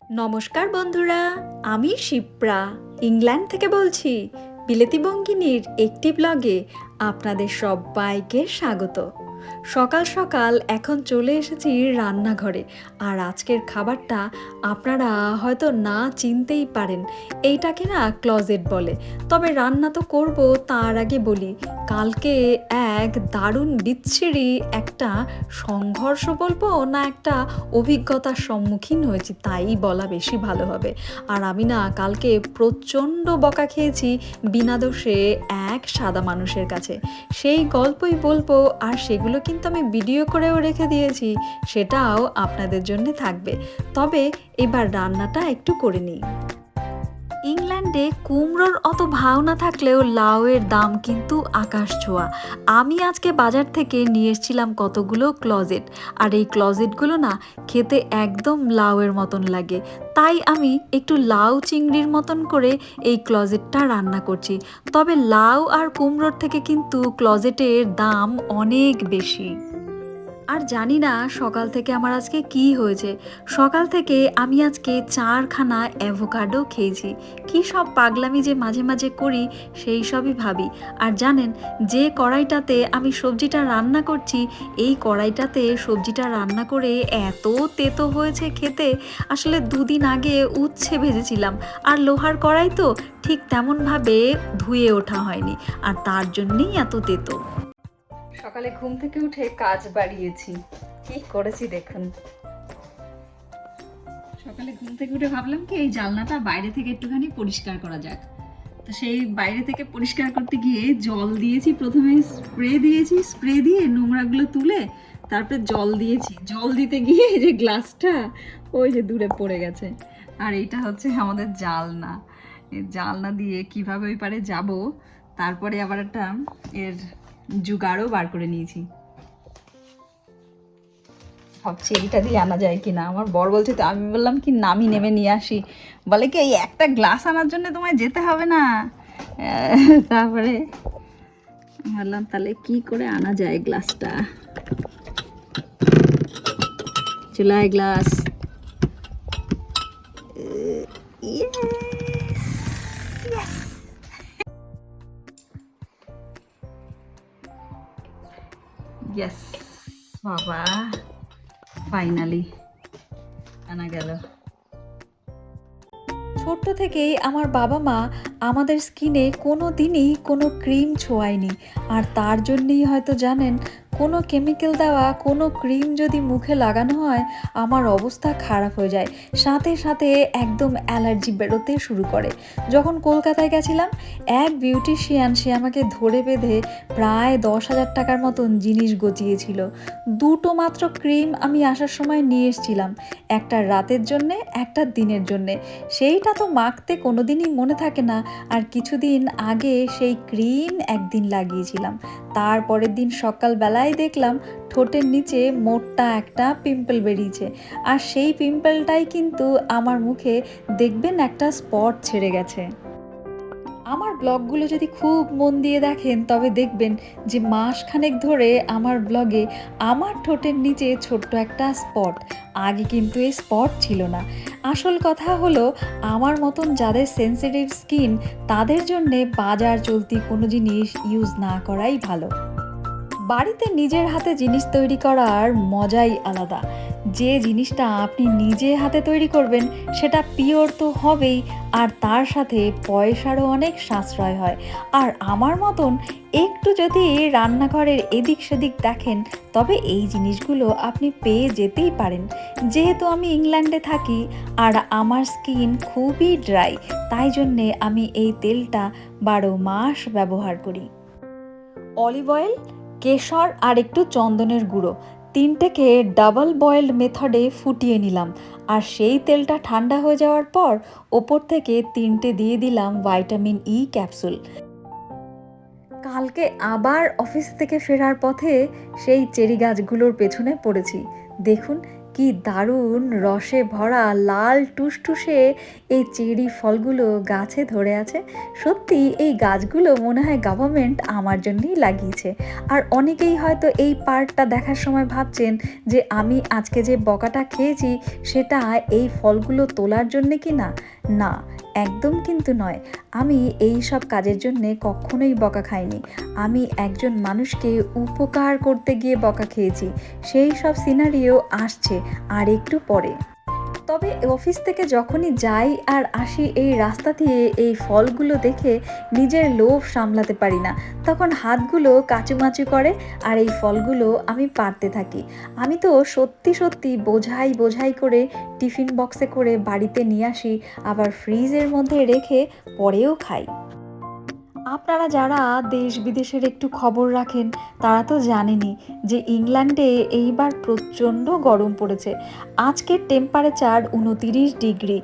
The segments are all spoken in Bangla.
নমস্কার বন্ধুরা, আমি শিপ্রা ইংল্যান্ড থেকে বলছি। বিলেতি বঙ্গিনীর একটি ব্লগে আপনাদের সবাইকে স্বাগত। সকাল সকাল এখন চলে এসেছি রান্নাঘরে, আর আজকের খাবারটা আপনারা হয়তো না চিনতেই পারেন। এইটাকে না ক্লজেট বলে, তবে রান্না তো করব তার আগে বলি, কালকে এক দারুণ বিচ্ছিরি একটা সংঘর্ষ বলবো না একটা অভিজ্ঞতার সম্মুখীন হয়েছি তাই বলা বেশি ভালো হবে। আর আমি না কালকে প্রচণ্ড বকা খেয়েছি বিনা দোষে এক সাদা মানুষের কাছে। সেই গল্পই বলবো, আর সেগুলো কিন্তু আমি ভিডিও করেও রেখে দিয়েছি, সেটাও আপনাদের জন্য থাকবে। তবে এবার রান্নাটা একটু করে নিই। ইংল্যান্ডে কুমড়োর অত ভাও না থাকলেও লাউয়ের দাম কিন্তু আকাশ ছোঁয়া। আমি আজকে বাজার থেকে নিয়ে এসেছিলাম কতগুলো ক্লজেট, আর এই ক্লজেটগুলো না খেতে একদম লাউয়ের মতন লাগে। তাই আমি একটু লাউ চিংড়ির মতন করে এই ক্লজেটটা রান্না করছি। তবে লাউ আর কুমড়োর থেকে কিন্তু ক্লজেটের দাম অনেক বেশি। আর জানি না সকাল থেকে আমার আজকে কি হয়েছে। সকাল থেকে আমি আজকে 4খানা অ্যাভোকাডো খেয়েছি। কি সব পাগলামি যে মাঝে মাঝে করি সেই সবই ভাবি। আর জানেন, যে কড়াইটাতে আমি সবজিটা রান্না করছি, এই কড়াইটাতে সবজিটা রান্না করে এত তেতো হয়েছে খেতে। আসলে 2 দিন আগে উচ্ছে ভেজেছিলাম, আর লোহার কড়াই তো ঠিক তেমনভাবে ধুয়ে ওঠা হয়নি, আর তার জন্যেই এত তেতো। সকালে ঘুম থেকে উঠে কাজ বাড়িয়েছি, কি করেছি দেখুন। সকালে ঘুম থেকে উঠে ভাবলাম কি এই জানলাটা বাইরে থেকে একটুখানি পরিষ্কার করা যাক। তো সেই বাইরে থেকে পরিষ্কার করতে গিয়ে জল দিয়েছি, প্রথমে স্প্রে দিয়েছি, স্প্রে দিয়ে নোংরাগুলো তুলে তারপরে জল দিয়েছি। জল দিতে গিয়ে এই যে গ্লাসটা ওই যে দূরে পড়ে গেছে। আর এইটা হচ্ছে আমাদের জানলা। এই জানলা দিয়ে কিভাবে ওই পারে যাব, তারপরে আবার একটা এর জুগাড়ও বার করে নিয়েছি। ভাবছি এইটা দিয়ে আনা যায় কিনা। আমার বর বলছে, তো আমি বললাম কি নামি নেমে নিয়ে আসি। বলে কি এই একটা গ্লাস আনার জন্য তোমায় যেতে হবে না। তারপরে ভাবলাম তাহলে কি করে আনা যায় গ্লাসটা। চুলায় গ্লাস। ইয়েস বাবা, ফাইনালি আনা গেল। ছোট্ট থেকেই আমার বাবা মা আমাদের স্কিনে কোনো দিনই কোনো ক্রিম ছোঁয়ায়নি, আর তার জন্যই হয়তো জানেন, কোনো কেমিক্যাল দেওয়া কোনো ক্রিম যদি মুখে লাগানো হয় আমার অবস্থা খারাপ হয়ে যায়। সাথে সাথে একদম অ্যালার্জি বেরোতে শুরু করে। যখন কলকাতায় গেছিলাম, এক বিউটিশিয়ান সে আমাকে ধরে বেঁধে প্রায় 10,000 টাকার মতন জিনিস গচিয়েছিল। 2টো মাত্র ক্রিম আমি আসার সময় নিয়ে এসেছিলাম, একটা রাতের জন্যে একটা দিনের জন্যে। সেইটা তো মাখতে কোনো দিনই মনে থাকে না, আর কিছুদিন আগে সেই ক্রিম একদিন লাগিয়েছিলাম, তারপরের দিন সকালবেলায় দেখলাম ঠোঁটের নিচে মোটা একটা পিম্পল বেরিয়েছে। আর সেই পিম্পলটাই কিন্তু আমার মুখে দেখবেন একটা স্পট ছেড়ে গেছে। আমার ব্লগগুলো যদি খুব মন দিয়ে দেখেন তবে দেখবেন যে মাসখানেক ধরে আমার ব্লগে আমার ঠোঁটের নিচে ছোট্ট একটা স্পট। আগে কিন্তু এই স্পট ছিল না। আসল কথা হলো, আমার মতন যাদের সেনসিটিভ স্কিন তাদের জন্যে বাজার চলতি কোনো জিনিস ইউজ না করাই ভালো। বাড়িতে নিজের হাতে জিনিস তৈরি করার মজাই আলাদা। যে জিনিসটা আপনি নিজে হাতে তৈরি করবেন সেটা পিওর তো হবেই, আর তার সাথে পয়সারও অনেক সাশ্রয় হয়। আর আমার মতন একটু যদি রান্নাঘরের এদিক সেদিক দেখেন তবে এই জিনিসগুলো আপনি পেয়ে যেতেই পারেন। যেহেতু আমি ইংল্যান্ডে থাকি আর আমার স্কিন খুবই ড্রাই, তাই জন্যে আমি এই তেলটা 12 মাস ব্যবহার করি। অলিভ অয়েল, কেশর আর একটু চন্দনের গুঁড়ো, তিনটেকে ডাবল বয়েলড মেথডে ফুটিয়ে নিলাম। আর সেই তেলটা ঠান্ডা হয়ে যাওয়ার পর ওপর থেকে 3টে দিয়ে দিলাম ভাইটামিন ই ক্যাপসুল। কালকে আবার অফিস থেকে ফেরার পথে সেই চেরি গাছগুলোর পেছনে পড়েছি। দেখুন কি দারুণ রসে ভরা লাল টুসটুসে এই চেরি ফলগুলো গাছে ধরে আছে। সত্যি এই গাছগুলো মনে হয় গভর্নমেন্ট আমার জন্যই লাগিয়েছে। আর অনেকেই হয়তো এই পার্টটা দেখার সময় ভাবছেন যে আমি আজকে যে বকাটা খেয়েছি সেটা এই ফলগুলো তোলার জন্যে কি না। না, একদম কিন্তু নয়। আমি এই সব কাজের জন্যে কখনোই বকা খাইনি। আমি একজন মানুষকে উপকার করতে গিয়ে বকা খেয়েছি। সেই সব সিনারিও আসছে আর একটু পরে। তবে অফিস থেকে যখনই যাই আর আসি এই রাস্তা দিয়ে এই ফলগুলো দেখে নিজের লোভ সামলাতে পারি না। তখন হাতগুলো কাচুমাচু করে আর এই ফলগুলো আমি পাড়তে থাকি। আমি তো সত্যি সত্যি বোঝাই বোঝাই করে টিফিন বক্সে করে বাড়িতে নিয়ে আসি, আবার ফ্রিজের মধ্যে রেখে পরেও খাই। আপনারা যারা দেশ বিদেশের একটু খবর রাখেন তারা তো জানেনই যে ইংল্যান্ডে এইবার প্রচণ্ড গরম পড়েছে। আজকের টেম্পারেচার 29 ডিগ্রি,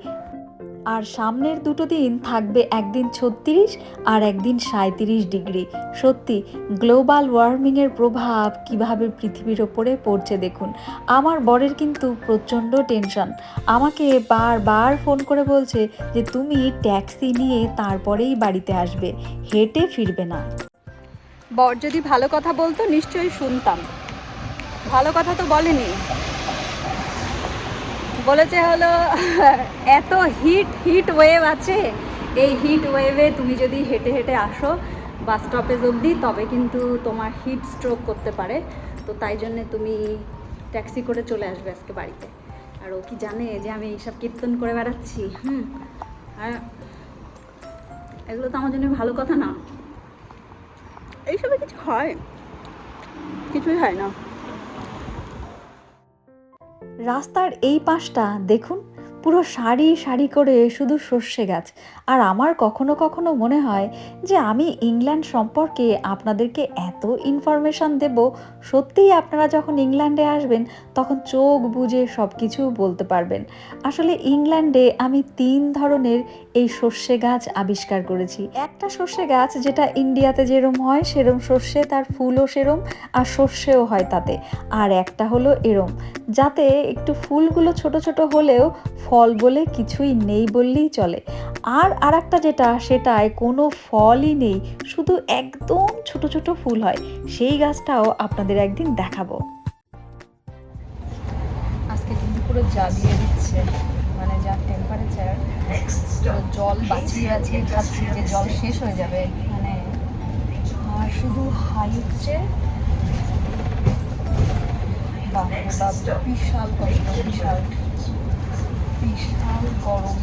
আর সামনের দুটো দিন থাকবে একদিন 36 আর একদিন 37 ডিগ্রি। সত্যি গ্লোবাল ওয়ার্মিংয়ের প্রভাব কিভাবে পৃথিবীর ওপরে পড়ছে দেখুন। আমার বরের কিন্তু প্রচণ্ড টেনশন, আমাকে বারবার ফোন করে বলছে যে তুমি ট্যাক্সি নিয়ে তারপরেই বাড়িতে আসবে, হেঁটে ফিরবে না। বর যদি ভালো কথা বলতো নিশ্চয়ই শুনতাম, ভালো কথা তো বলেনি। বলেছে হলো এত হিট ওয়েভ আছে, এই হিট ওয়েভে তুমি যদি হেঁটে হেঁটে আসো বাস স্টপেজ অবধি তবে কিন্তু তোমার হিট স্ট্রোক করতে পারে, তো তাই জন্যে তুমি ট্যাক্সি করে চলে আসবে আজকে বাড়িতে। আর ও কি জানে যে আমি এইসব কীর্তন করে বেড়াচ্ছি? আর এগুলো তো আমার জন্য ভালো কথা না, এইসবে কিছু হয়? কিছুই হয় না। রাস্তার এই পাশটা দেখুন, পুরো সারি সারি করে শুধু সর্ষে গাছ। আর আমার কখনো কখনো মনে হয় যে আমি ইংল্যান্ড সম্পর্কে আপনাদেরকে এত ইনফরমেশন দেব, সত্যিই আপনারা যখন ইংল্যান্ডে আসবেন তখন চোখ বুজে সব কিছু বলতে পারবেন। আসলে ইংল্যান্ডে আমি 3 ধরনের এই সর্ষে গাছ আবিষ্কার করেছি। একটা সর্ষে গাছ যেটা ইন্ডিয়াতে যেরম হয় সেরম সর্ষে, তার ফুলও সেরম আর সর্ষেও হয় তাতে। আর একটা হলো এরম, যাতে একটু ফুলগুলো ছোট ছোট হলেও ফল বলে কিছুই নেই বললেই চলে। আর আরেকটা যেটা, সেটায় কোনো ফলই নেই, শুধু একদম ছোট ছোট ফুল হয়। সেই গাছটাও আপনাদের একদিন দেখাবো। আজকে কিন্তু পুরো জ্বালিয়ে দিচ্ছে, মানে যা টেম্পারেচার, জল বাঁচিয়ে বাঁচিয়ে খাচ্ছি যে জল শেষ হয়ে যাবে মানে। আর শুধু হাই হচ্ছে, বাপরে বাপ, বিশাল কষ্ট, বিশাল বিশাল গরম।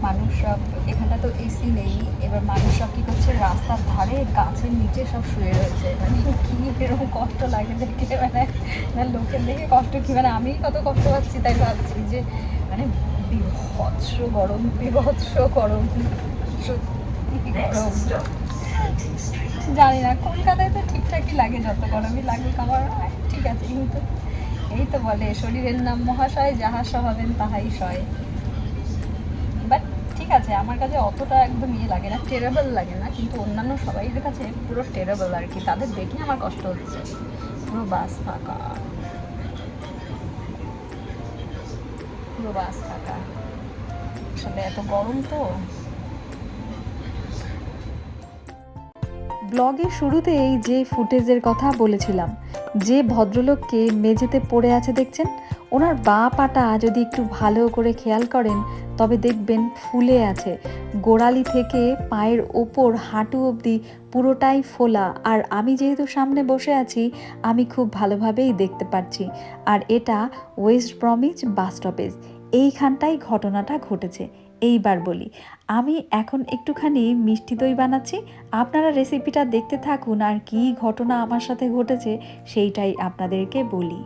মানুষ সব, এখানটা তো এসি নেই, এবার মানুষ সব কী করছে, রাস্তার ধারে গাছের নিচে সব শুয়ে রয়েছে। মানে কী এরকম কষ্ট লাগে দেখে, মানে লোকের দেখে কষ্ট কি, মানে আমি কত কষ্ট পাচ্ছি তাই ভাবছি যে মানে বিভৎস গরম, বিভৎস গরম, সত্যি গরম। জানি না, কলকাতায় তো ঠিকঠাকই লাগে, যত গরমই লাগুক আমার ঠিক আছে, কিন্তু এই তো বলে শরীরের নাম মহাশয়, যাহা সহাবেন তাহাই সয়। বাট ঠিক আছে, আমার কাছে অতটা একদম লাগে না, টেরেবল লাগে না, কিন্তু অন্যান্য সবাইয়ের কাছে পুরো টেরেবল আর কি, তাদের দেখে আমার কষ্ট হচ্ছে। পুরো বাস ফাঁকা, পুরো বাস ফাঁকা, আসলে এত গরম তো। ব্লগের শুরুতেই যে ফুটেজের কথা বলেছিলাম, যে ভদ্রলোককে মেঝেতে পড়ে আছে দেখছেন, ওনার বাঁ পাটা যদি একটু ভালো করে খেয়াল করেন তবে দেখবেন ফুলে আছে। গোড়ালি থেকে পায়ের ওপর হাঁটু অবধি পুরোটাই ফোলা। আর আমি যেহেতু সামনে বসে আছি আমি খুব ভালোভাবেই দেখতে পাচ্ছি। আর এটা ওয়েস্ট ব্রমিচ বাস স্টপেজ, এইখানটাই ঘটনাটা ঘটেছে। এইবার বলি, আমি এখন একটুখানি মিষ্টি দই বানাচ্ছি, আপনারা রেসিপিটা দেখতে থাকুন আর কী ঘটনা আমার সাথে ঘটেছে সেইটাই আপনাদেরকে বলি।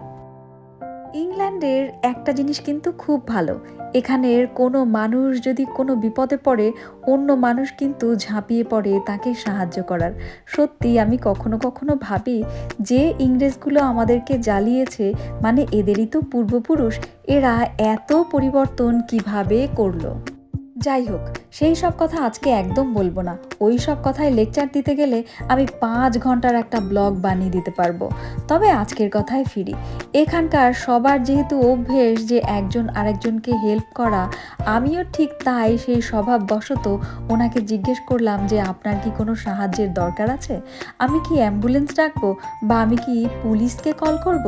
ইংল্যান্ডের একটা জিনিস কিন্তু খুব ভালো, এখানের কোনো মানুষ যদি কোনো বিপদে পড়ে অন্য মানুষ কিন্তু ঝাঁপিয়ে পড়ে তাকে সাহায্য করার। সত্যি আমি কখনো কখনো ভাবি যে ইংরেজগুলো আমাদেরকে জ্বালিয়েছে, মানে এদেরই তো পূর্বপুরুষ, এরা এত পরিবর্তন কিভাবে করলো। যাই হোক, সেই সব কথা আজকে একদম বলবো না। ওই সব কথায় লেকচার দিতে গেলে আমি ৫ ঘন্টার একটা ব্লগ বানিয়ে দিতে পারবো। তবে আজকের কথায় ফিরি। এখানকার সবার যেহেতু অভ্যেস যে একজন আরেকজনকে হেল্প করা, আমিও ঠিক তাই সেই স্বভাববশত ওনাকে জিজ্ঞেস করলাম যে আপনার কি কোনো সাহায্যের দরকার আছে? আমি কি অ্যাম্বুলেন্স ডাকবো বা আমি কি পুলিশকে কল করব?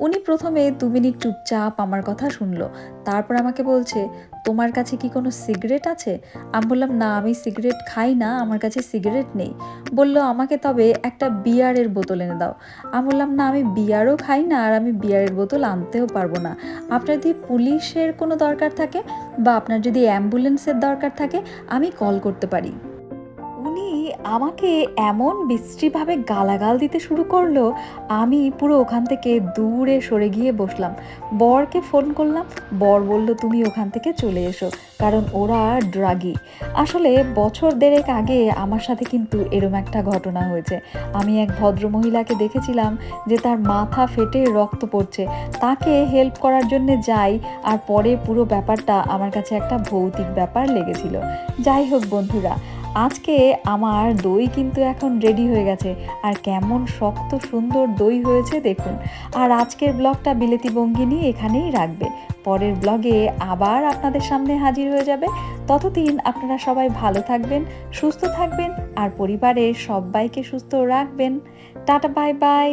উনি প্রথমে ২ মিনিট চুপচাপ আমার কথা শুনলো। তারপর আমাকে বলছে, তোমার কাছে কি কোনো সিগারেট আছে? আমি বললাম, না আমি সিগারেট খাই না, আমার কাছে সিগারেট নেই। বলল, আমাকে তবে একটা বিয়ারের বোতল এনে দাও। আমি বললাম, না আমি বিয়ারও খাই না আর আমি বিয়ারের বোতল আনতেও পারবো না। আপনার যদি পুলিশের কোনো দরকার থাকে বা আপনার যদি অ্যাম্বুলেন্সের দরকার থাকে আমি কল করতে পারি। উনি আমাকে এমন বিশ্রীভাবে গালাগাল দিতে শুরু করলো, আমি পুরো ওখান থেকে দূরে সরে গিয়ে বসলাম। বরকে ফোন করলাম, বর বলল তুমি ওখান থেকে চলে এসো, কারণ ওরা ড্রাগি। আসলে বছর দেড়েক আগে আমার সাথে কিন্তু এরম একটা ঘটনা হয়েছে। আমি এক ভদ্রমহিলাকে দেখেছিলাম যে তার মাথা ফেটে রক্ত পড়ছে, তাকে হেল্প করার জন্য যাই, আর পরে পুরো ব্যাপারটা আমার কাছে একটা ভৌতিক ব্যাপার লেগেছিল। যাই হোক বন্ধুরা, আজকে আমার দই কিন্তু এখন রেডি হয়ে গেছে, আর কেমন শক্ত সুন্দর দই হয়েছে দেখুন। আর আজকের ব্লগটা বিলেতি বঙ্গিনী এখানেই রাখবে। পরের ব্লগে আবার আপনাদের সামনে হাজির হয়ে যাবে। ততদিন আপনারা সবাই ভালো থাকবেন, সুস্থ থাকবেন আর পরিবারের সবাইকে সুস্থ রাখবেন। Tata, bye bye.